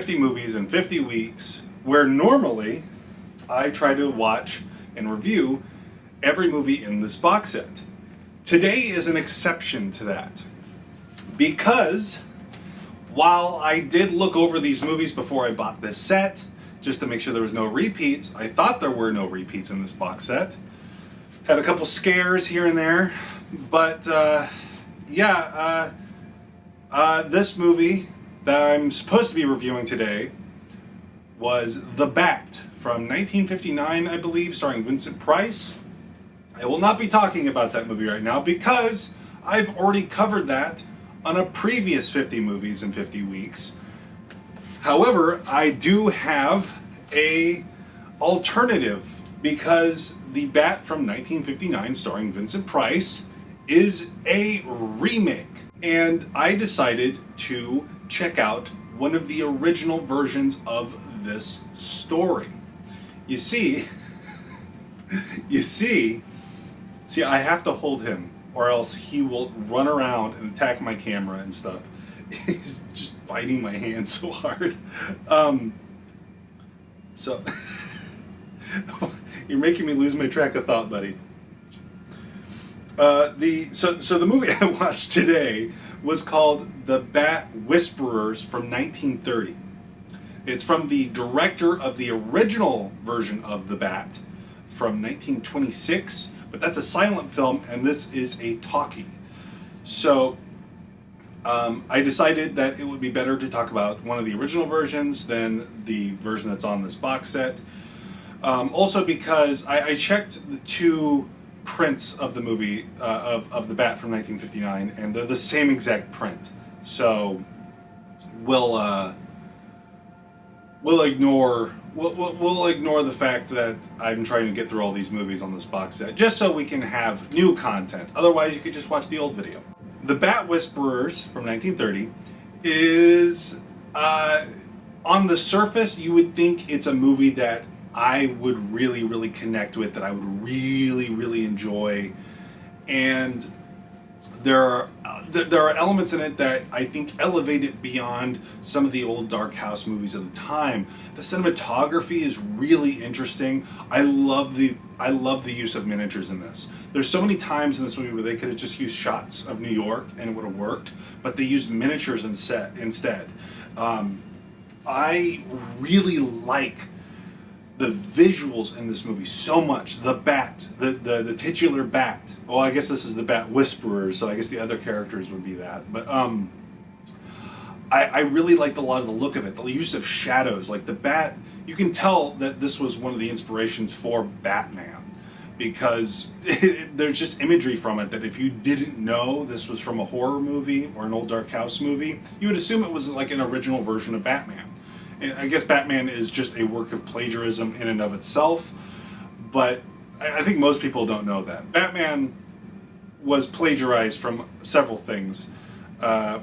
50 movies in 50 weeks, where normally I try to watch and review every movie in this box set. Today is an exception to that, because while I did look over these movies before I bought this set, just to make sure there was no repeats, I thought there were no repeats in this box set. Had a couple scares here and there, but this movie that I'm supposed to be reviewing today was The Bat from 1959, I believe, starring Vincent Price. I will not be talking about that movie right now because I've already covered that on a previous 50 movies in 50 weeks. However, I do have a alternative, because The Bat from 1959 starring Vincent Price is a remake. And I decided to check out one of the original versions of this story. You see, I have to hold him or else he will run around and attack my camera and stuff. He's just biting my hand so hard. So you're making me lose my track of thought, buddy. So the movie I watched today was called The Bat Whisperers from 1930. It's from the director of the original version of The Bat from 1926, but that's a silent film and this is a talkie. So I decided that it would be better to talk about one of the original versions than the version that's on this box set. Also because I checked the two prints of the movie, of The Bat from 1959, and they're the same exact print. So we'll ignore the fact that I'm trying to get through all these movies on this box set, just so we can have new content. Otherwise, you could just watch the old video. The Bat Whisperers from 1930 is, on the surface, you would think it's a movie that I would really, really connect with, that I would really, really enjoy. And there are elements in it that I think elevate it beyond some of the old Dark House movies of the time. The cinematography is really interesting. I love the use of miniatures in this. There's so many times in this movie where they could have just used shots of New York and it would have worked, but they used miniatures instead. I really like the visuals in this movie so much. The bat, the titular bat. Well, I guess this is the Bat Whisperers, so I guess the other characters would be that. But I really liked a lot of the look of it. The use of shadows, like the bat. You can tell that this was one of the inspirations for Batman, because there's just imagery from it that if you didn't know this was from a horror movie or an old Dark House movie, you would assume it was like an original version of Batman. And I guess Batman is just a work of plagiarism in and of itself, but I think most people don't know that. Batman was plagiarized from several things,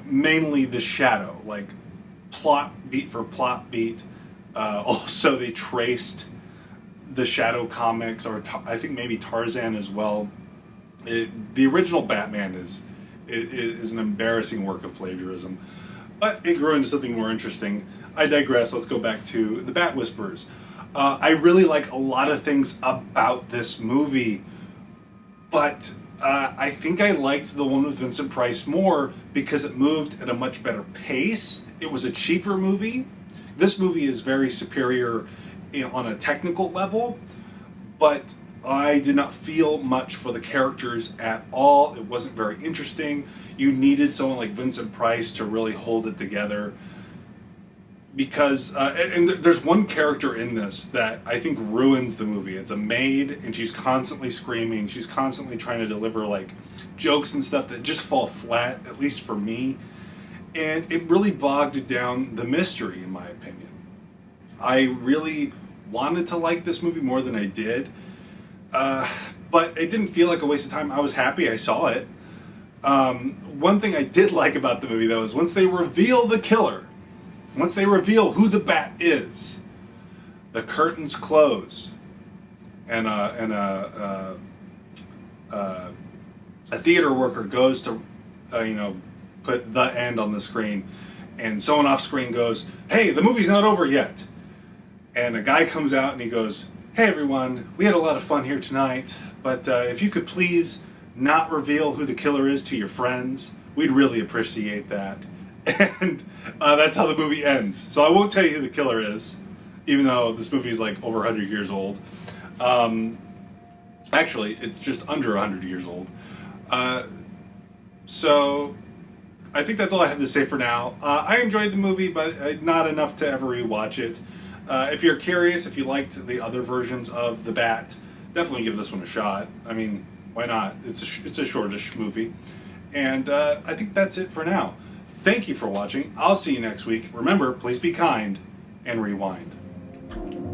mainly the shadow, like plot beat for plot beat. Also, they traced the Shadow comics, or I think maybe Tarzan as well. The original Batman is an embarrassing work of plagiarism, but it grew into something more interesting. I digress. Let's go back to The Bat Whisperers. I really like a lot of things about this movie, but I think I liked the one with Vincent Price more because it moved at a much better pace. It was a cheaper movie. This movie is very superior on a technical level, but I did not feel much for the characters at all. It wasn't very interesting. You needed someone like Vincent Price to really hold it together. Because, and there's one character in this that I think ruins the movie. It's a maid, and she's constantly screaming. She's constantly trying to deliver, like, jokes and stuff that just fall flat, at least for me. And it really bogged down the mystery, in my opinion. I really wanted to like this movie more than I did. But it didn't feel like a waste of time. I was happy I saw it. One thing I did like about the movie, though, is once they reveal the killer, once they reveal who the Bat is, the curtains close, and a theater worker goes to, put the end on the screen, and someone off screen goes, "Hey, the movie's not over yet." And a guy comes out and he goes, "Hey everyone, we had a lot of fun here tonight, but if you could please not reveal who the killer is to your friends, we'd really appreciate that." And that's how the movie ends. So I won't tell you who the killer is, even though this movie is like over 100 years old. Actually, it's just under 100 years old. So I think that's all I have to say for now. I enjoyed the movie, but not enough to ever rewatch it. If you're curious, if you liked the other versions of The Bat, definitely give this one a shot. I mean, why not? It's a shortish movie. And I think that's it for now. Thank you for watching. I'll see you next week. Remember, please be kind and rewind.